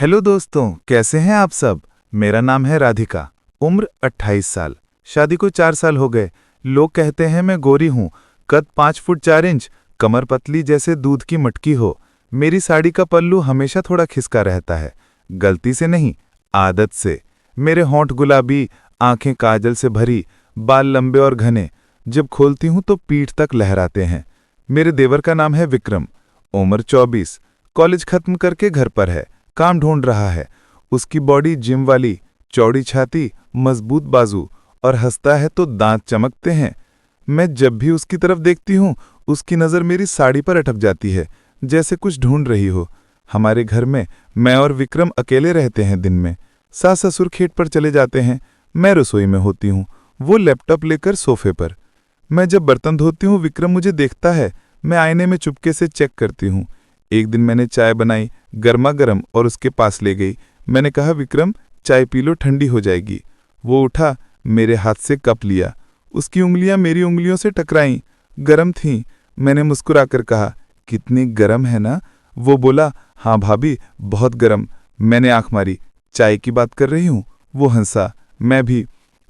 Hello दोस्तों, कैसे हैं आप सब। मेरा नाम है राधिका। उम्र 28 साल। शादी को 4 साल हो गए। लोग कहते हैं मैं गोरी हूं। कद 5 फुट 4 इंच, कमर पतली जैसे दूध की मटकी हो। मेरी साड़ी का पल्लू हमेशा थोड़ा खिसका रहता है, गलती से नहीं, आदत से। मेरे होंठ गुलाबी, आंखें काजल से भरी, बाल लंबे और घने। जब खोलती हूं तो पीठ तक लहराते हैं। मेरे देवर का नाम है विक्रम। उम्र 24। कॉलेज खत्म करके घर पर है, काम ढूंढ रहा है। उसकी बॉडी जिम वाली, चौड़ी छाती, मजबूत बाजू और हंसता है तो दांत चमकते हैं। मैं जब भी उसकी तरफ देखती हूँ, उसकी नज़र मेरी साड़ी पर अटक जाती है, जैसे कुछ ढूंढ रही हो। हमारे घर में मैं और विक्रम अकेले रहते हैं। दिन में सास ससुर खेत पर चले जाते हैं। मैं रसोई में होती हूँ, वो लैपटॉप लेकर सोफे पर। मैं जब बर्तन धोती हूँ, विक्रम मुझे देखता है। मैं आईने में चुपके से चेक करती हूँ। एक दिन मैंने चाय बनाई, गर्मा गर्म, और उसके पास ले गई। मैंने कहा, विक्रम चाय पी लो, ठंडी हो जाएगी। वो उठा, मेरे हाथ से कप लिया। उसकी उंगलियां मेरी उंगलियों से टकराईं, गरम थीं। मैंने मुस्कुराकर कहा, कितनी गरम है ना। वो बोला, हाँ भाभी, बहुत गरम। मैंने आंख मारी, चाय की बात कर रही हूँ। वो हंसा, मैं भी।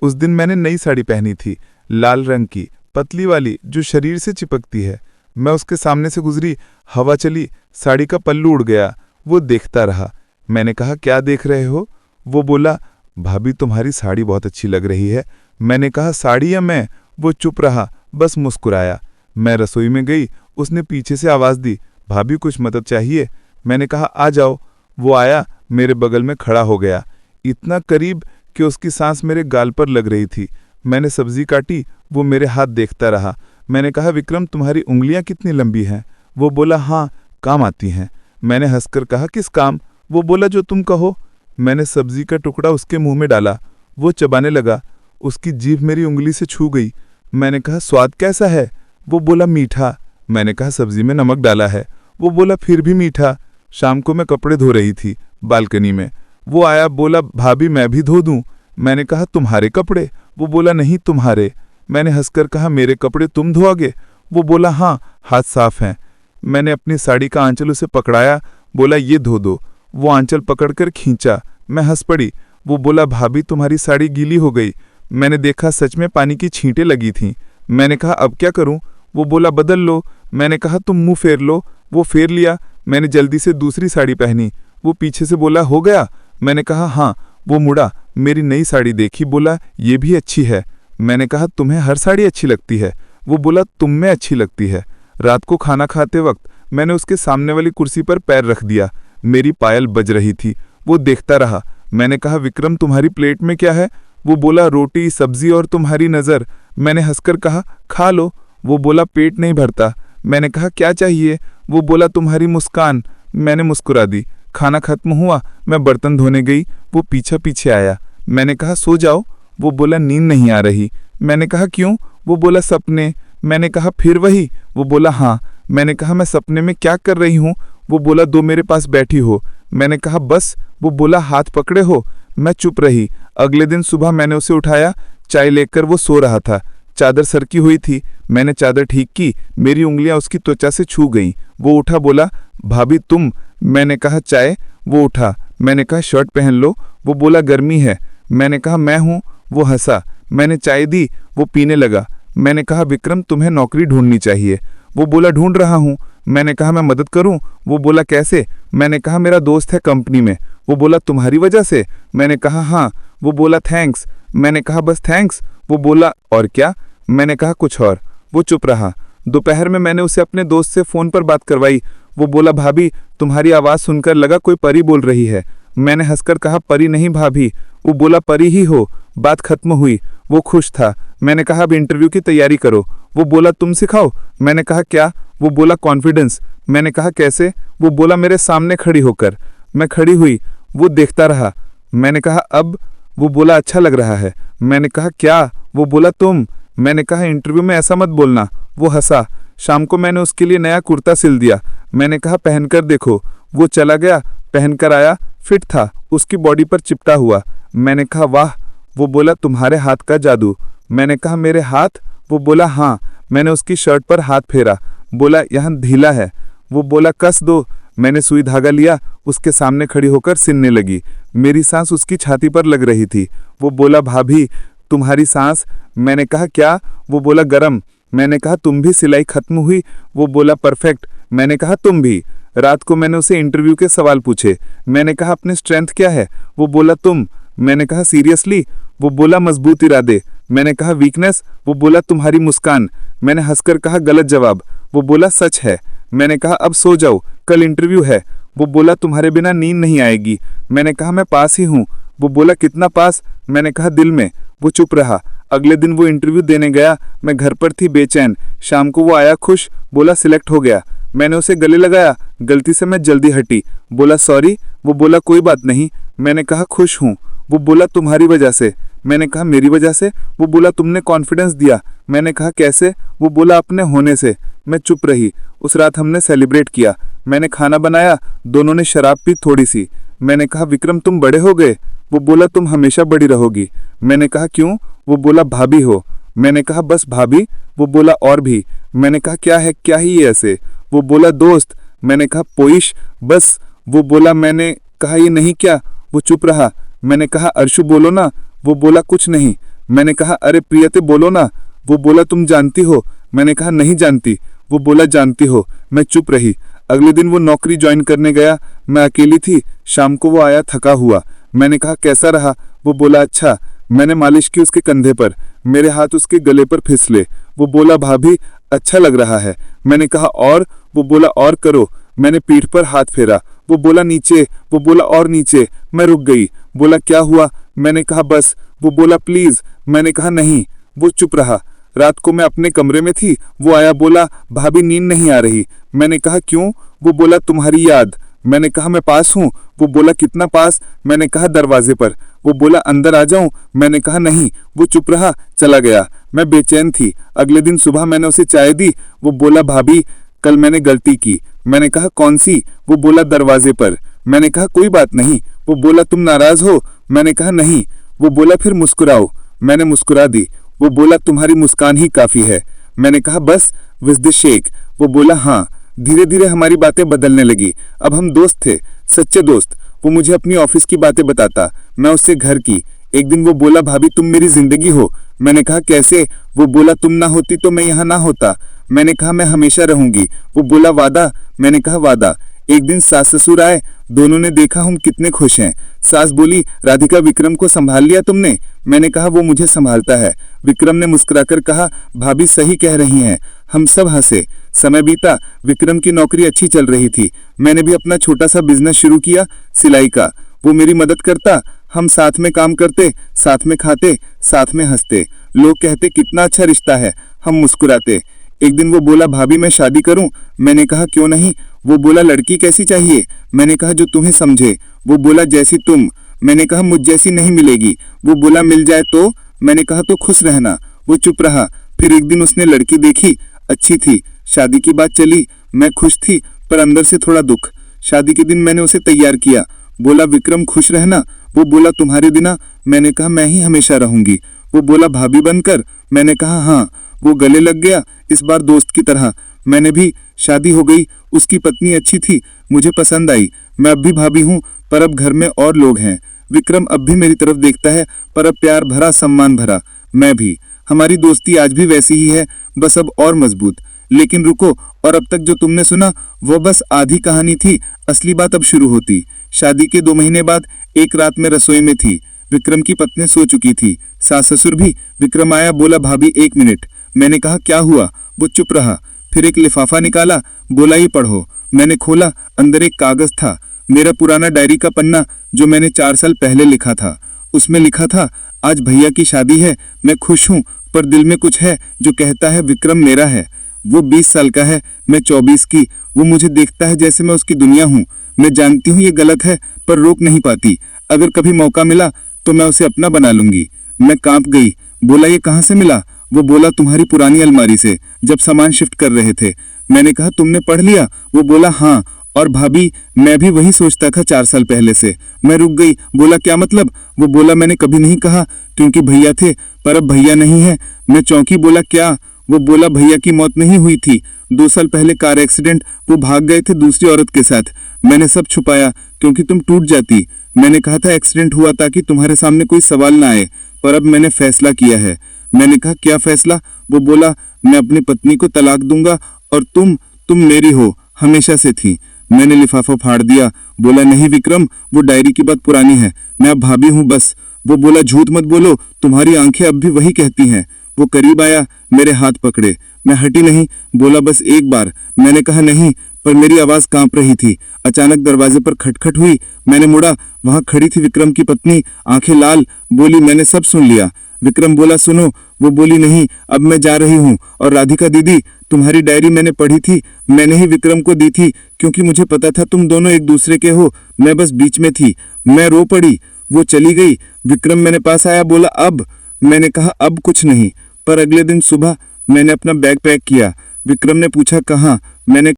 उस दिन मैंने नई साड़ी पहनी थी, लाल रंग की, पतली वाली, जो शरीर से चिपकती है। मैं उसके सामने से गुजरी, हवा चली, साड़ी का पल्लू उड़ गया। वो देखता रहा। मैंने कहा, क्या देख रहे हो। वो बोला, भाभी तुम्हारी साड़ी बहुत अच्छी लग रही है। मैंने कहा, साड़ी या मैं। वो चुप रहा, बस मुस्कुराया। मैं रसोई में गई। उसने पीछे से आवाज़ दी, भाभी कुछ मदद चाहिए। मैंने कहा, आ जाओ। वो आया, मेरे बगल में खड़ा हो गया, इतना करीब कि उसकी सांस मेरे गाल पर लग रही थी। मैंने सब्जी काटी, वो मेरे हाथ देखता रहा। मैंने कहा, विक्रम तुम्हारी उंगलियां कितनी लंबी हैं। वो बोला, हाँ, काम आती हैं। मैंने हंसकर कहा, किस काम। वो बोला, जो तुम कहो। मैंने सब्जी का टुकड़ा उसके मुंह में डाला। वो चबाने लगा। उसकी जीभ मेरी उंगली से छू गई। मैंने कहा, स्वाद कैसा है। वो बोला, मीठा। मैंने कहा, सब्जी में नमक डाला है। वो बोला, फिर भी मीठा। शाम को मैं कपड़े धो रही थी बालकनी में। वो आया, बोला, भाभी मैं भी धो दूं। मैंने कहा, तुम्हारे कपड़े। वो बोला, नहीं, तुम्हारे। मैंने हंसकर कहा, मेरे कपड़े तुम धोओगे। वो बोला, हाँ, हाथ साफ हैं। मैंने अपनी साड़ी का आंचल उसे पकड़ाया, बोला, ये धो दो। वो आंचल पकड़कर खींचा। मैं हंस पड़ी। वो बोला, भाभी तुम्हारी साड़ी गीली हो गई। मैंने देखा, सच में पानी की छींटें लगी थीं। मैंने कहा, अब क्या करूं। वो बोला, बदल लो। मैंने कहा, तुम मुंह फेर लो। वो फेर लिया। मैंने जल्दी से दूसरी साड़ी पहनी। वो पीछे से बोला, हो गया। मैंने कहा, हाँ। वो मुड़ा, मेरी नई साड़ी देखी, बोला, ये भी अच्छी है। मैंने कहा, तुम्हें हर साड़ी अच्छी लगती है। वो बोला, तुम में अच्छी लगती है। रात को खाना खाते वक्त मैंने उसके सामने वाली कुर्सी पर पैर रख दिया। मेरी पायल बज रही थी। वो देखता रहा। मैंने कहा, विक्रम तुम्हारी प्लेट में क्या है। वो बोला, रोटी, सब्जी और तुम्हारी नज़र। मैंने हंसकर कहा, खा लो। वो बोला, पेट नहीं भरता। मैंने कहा, क्या चाहिए। वो बोला, तुम्हारी मुस्कान। मैंने मुस्कुरा दी। खाना खत्म हुआ, मैं बर्तन धोने गई। वो पीछे पीछे आया। मैंने कहा, सो जाओ। वो बोला, नींद नहीं आ रही। मैंने कहा, क्यों। वो बोला, सपने। मैंने कहा, फिर वही। वो बोला, हाँ। मैंने कहा, मैं सपने में क्या कर रही हूँ। वो बोला, दो मेरे पास बैठी हो। मैंने कहा, बस। वो बोला, हाथ पकड़े हो। मैं चुप रही। अगले दिन सुबह मैंने उसे उठाया, चाय लेकर वो सो रहा था। चादर सरकी हुई थी। मैंने चादर ठीक की, मेरी उंगलियां उसकी त्वचा से छू गईं। वो उठा, बोला, भाभी तुम। मैंने कहा, चाय। वो उठा। मैंने कहा, शर्ट पहन लो। वो बोला, गर्मी है। मैंने कहा, मैं हूँ। वो हंसा। मैंने चाय दी। वो पीने लगा। मैंने कहा, विक्रम तुम्हें नौकरी ढूंढनी चाहिए। वो बोला, ढूंढ रहा हूँ। मैंने कहा, मैं मदद करूँ। वो बोला, कैसे। मैंने कहा, मेरा दोस्त है कंपनी में। वो बोला, तुम्हारी वजह से। मैंने कहा, हाँ। वो बोला, थैंक्स। मैंने कहा, बस थैंक्स। वो बोला, और क्या। मैंने कहा, कुछ और। वो चुप रहा। दोपहर में मैंने उसे अपने दोस्त से फ़ोन पर बात करवाई। वो बोला, भाभी तुम्हारी आवाज़ सुनकर लगा कोई परी बोल रही है। मैंने हंसकर कहा, परी नहीं भाभी। वो बोला, परी ही हो। बात खत्म हुई। वो खुश था। मैंने कहा, अब इंटरव्यू की तैयारी करो। वो बोला, तुम सिखाओ। मैंने कहा, क्या। वो बोला, कॉन्फिडेंस। मैंने कहा, कैसे। वो बोला, मेरे सामने खड़ी होकर। मैं खड़ी हुई। वो देखता रहा। मैंने कहा, अब। वो बोला, अच्छा लग रहा है। मैंने कहा, क्या। वो बोला, तुम। मैंने कहा, इंटरव्यू में ऐसा मत बोलना। वो हंसा। शाम को मैंने उसके लिए नया कुर्ता सिल दिया। मैंने कहा, पहनकर देखो। वो चला गया, पहनकर आया, फिट था, उसकी बॉडी पर चिपटा हुआ। मैंने कहा, वाह। वो बोला, तुम्हारे हाथ का जादू। मैंने कहा, मेरे हाथ। वो बोला, हाँ। मैंने उसकी शर्ट पर हाथ फेरा, बोला, यहाँ ढीला है। वो बोला, कस दो। मैंने सुई धागा लिया, उसके सामने खड़ी होकर सिलने लगी। मेरी सांस उसकी छाती पर लग रही थी। वो बोला, भाभी तुम्हारी सांस। मैंने कहा क्या? वो बोला, गरम। मैंने कहा तुम भी? सिलाई खत्म हुई? वो बोला, परफेक्ट। मैंने कहा तुम भी? रात को मैंने उसे इंटरव्यू के सवाल पूछे। मैंने कहा अपने स्ट्रेंथ क्या है? वो बोला तुम। मैंने कहा सीरियसली? वो बोला मजबूत इरादे। मैंने कहा वीकनेस? वो बोला तुम्हारी मुस्कान। मैंने हंसकर कहा गलत जवाब। वो बोला सच है। मैंने कहा अब सो जाओ, कल इंटरव्यू है। वो बोला तुम्हारे बिना नींद नहीं आएगी। मैंने कहा मैं पास ही हूँ। वो बोला कितना पास? मैंने कहा दिल में। वो चुप रहा। अगले दिन वो इंटरव्यू देने गया। मैं घर पर थी बेचैन। शाम को वो आया खुश, बोला सिलेक्ट हो गया। मैंने उसे गले लगाया, गलती से मैं जल्दी हटी। बोला सॉरी। वो बोला कोई बात नहीं। मैंने कहा खुश हूँ। वो बोला तुम्हारी वजह से। मैंने कहा मेरी वजह से? वो बोला तुमने कॉन्फिडेंस दिया। मैंने कहा कैसे? वो बोला अपने होने से। मैं चुप रही। उस रात हमने सेलिब्रेट किया। मैंने खाना बनाया, दोनों ने शराब पी थोड़ी सी। मैंने कहा विक्रम तुम बड़े हो गए। वो बोला तुम हमेशा बड़ी रहोगी। मैंने कहा क्यों? वो बोला भाभी हो। मैंने कहा बस भाभी? वो बोला और भी। मैंने कहा क्या है, क्या ही ये ऐसे? वो बोला दोस्त। मैंने कहा पोइश बस? वो बोला मैंने कहा ये नहीं क्या? वो चुप रहा। मैंने कहा अर्शु बोलो ना। वो बोला कुछ नहीं। मैंने कहा अरे प्रियते बोलो ना। वो बोला तुम जानती हो। मैंने कहा नहीं जानती। वो बोला जानती हो। मैं चुप रही। अगले दिन वो नौकरी ज्वाइन करने गया। मैं अकेली थी। शाम को वो आया थका हुआ। मैंने कहा कैसा रहा? वो बोला अच्छा। मैंने मालिश की उसके कंधे पर। मेरे हाथ उसके गले पर फिसले। वो बोला भाभी अच्छा लग रहा है। मैंने कहा और? वो बोला और करो। मैंने पीठ पर हाथ फेरा। वो बोला नीचे। वो बोला और नीचे। मैं रुक गई। बोला क्या हुआ? मैंने कहा बस। वो बोला प्लीज। मैंने कहा नहीं। वो चुप रहा। रात को मैं अपने कमरे में थी। वो आया, बोला भाभी नींद नहीं आ रही। मैंने कहा क्यों? वो बोला तुम्हारी याद। मैंने कहा मैं पास हूँ। वो बोला कितना पास? मैंने कहा दरवाजे पर। वो बोला अंदर आ जाऊं? मैंने कहा नहीं। वो चुप रहा, चला गया। मैं बेचैन थी। अगले दिन सुबह मैंने उसे चाय दी। वो बोला भाभी कल मैंने गलती की। मैंने कहा कौन सी? वो बोला दरवाजे पर। मैंने कहा कोई बात नहीं। वो बोला तुम नाराज हो? मैंने कहा नहीं। वो बोला फिर मुस्कुराओ। मैंने मुस्कुरा दी। वो बोला तुम्हारी मुस्कान ही काफी है। मैंने कहा बस विद द शेक। वो बोला हाँ। धीरे धीरे हमारी बातें बदलने लगी। अब हम दोस्त थे, सच्चे दोस्त। वो मुझे अपनी ऑफिस की बातें बताता, मैं उससे घर की। एक दिन वो बोला भाभी तुम मेरी जिंदगी हो। मैंने कहा कैसे? वो बोला तुम ना होती तो मैं यहाँ ना होता। मैंने कहा मैं हमेशा रहूंगी। वो बोला वादा? मैंने कहा वादा। एक दिन सास ससुर आए, दोनों ने देखा हम कितने खुश हैं। सास बोली राधिका विक्रम को संभाल लिया तुमने? मैंने कहा वो मुझे संभालता है। विक्रम ने मुस्कुराकर कहा भाभी सही कह रही हैं। हम सब हंसे। समय बीता। विक्रम की नौकरी अच्छी चल रही थी। मैंने भी अपना छोटा सा बिजनेस शुरू किया, सिलाई का। वो मेरी मदद करता। हम साथ में काम करते, साथ में खाते, साथ में हंसते। लोग कहते कितना अच्छा रिश्ता है। हम मुस्कुराते। एक दिन वो बोला भाभी मैं शादी करूं? मैंने कहा क्यों नहीं? वो बोला लड़की कैसी चाहिए? मैंने कहा जो तुम्हें समझे। वो बोला जैसी तुम। मैंने कहा मुझ जैसी नहीं मिलेगी। वो बोला मिल जाए तो? मैंने कहा तो खुश रहना। वो चुप रहा। फिर एक दिन उसने लड़की देखी, अच्छी थी। शादी की बात चली। मैं खुश थी पर अंदर से थोड़ा दुख। शादी के दिन मैंने उसे तैयार किया। बोला विक्रम खुश रहना। वो बोला तुम्हारे बिना? मैंने कहा मैं ही हमेशा रहूंगी। वो बोला भाभी बनकर? मैंने कहा हाँ। वो गले लग गया, इस बार दोस्त की तरह। मैंने भी। शादी हो गई। उसकी पत्नी अच्छी थी, मुझे पसंद आई। मैं अब भी भाभी हूँ, पर अब घर में और लोग हैं। विक्रम अब भी मेरी तरफ देखता है, पर अब प्यार भरा, सम्मान भरा। मैं भी। हमारी दोस्ती आज भी वैसी ही है, बस अब और मजबूत। लेकिन रुको, और अब तक जो तुमने सुना वो बस आधी कहानी थी। असली बात अब शुरू होती। शादी के 2 महीने बाद एक रात में रसोई में थी। विक्रम की पत्नी सो चुकी थी, सास ससुर भी। विक्रम आया, बोला भाभी 1 मिनट। मैंने कहा क्या हुआ? वो चुप रहा। फिर एक लिफाफा निकाला, बोला ये पढ़ो। मैंने खोला, अंदर एक कागज था, मेरा पुराना डायरी का पन्ना जो मैंने 4 साल पहले लिखा था। उसमें लिखा था आज भैया की शादी है, मैं खुश हूँ, पर दिल में कुछ है जो कहता है विक्रम मेरा है। वो 20 साल का है, मैं 24 की। वो मुझे देखता है जैसे मैं उसकी दुनिया हूँ। मैं जानती हूँ ये गलत है, पर रोक नहीं पाती। अगर कभी मौका मिला तो मैं उसे अपना बना लूंगी। मैं कांप गई। बोला ये कहाँ से मिला? वो बोला तुम्हारी पुरानी अलमारी से, जब सामान शिफ्ट कर रहे थे। मैंने कहा तुमने पढ़ लिया? वो बोला हाँ। और भाभी मैं भी वही सोचता था 4 साल पहले से। मैं रुक गई। बोला क्या मतलब? वो बोला मैंने कभी नहीं कहा क्योंकि भैया थे, पर अब भैया नहीं है। मैं चौंकी। बोला क्या? वो बोला भैया की मौत नहीं हुई थी, 2 साल पहले कार एक्सीडेंट, वो भाग गए थे दूसरी औरत के साथ। मैंने सब छुपाया क्योंकि तुम टूट जाती। मैंने कहा था एक्सीडेंट हुआ ताकि तुम्हारे सामने कोई सवाल ना आए, पर अब मैंने फैसला किया है। मैंने कहा क्या फैसला? वो बोला मैं अपनी पत्नी को तलाक दूंगा और तुम मेरी हो, हमेशा से थी। मैंने लिफाफा फाड़ दिया। बोला नहीं विक्रम, वो डायरी की बात पुरानी है, मैं अब भाभी हूँ बस। वो बोला झूठ मत बोलो, तुम्हारी आंखें अब भी वही कहती हैं। वो करीब आया, मेरे हाथ पकड़े, मैं हटी नहीं। बोला बस एक बार। मैंने कहा नहीं, पर मेरी आवाज कांप रही थी। अचानक दरवाजे पर खटखट हुई। मैंने मुड़ा, वहां खड़ी थी विक्रम की पत्नी, आंखें लाल। बोली मैंने सब सुन लिया। विक्रम बोला सुनो। वो बोली नहीं, अब मैं जा रही हूँ। और राधिका दीदी, तुम्हारी डायरी मैंने पढ़ी थी, मैंने ही विक्रम को दी थी, क्योंकि मुझे पता था तुम दोनों एक दूसरे के हो। मैं बस बीच में थी। मैं रो पड़ी। वो चली गई। विक्रम मेरे पास आया, बोला अब? मैंने कहा अब कुछ नहीं। पर अगले दिन सुबह मैंने अपना बैग पैक किया। विक्रम ने पूछा कहाँ? मैंने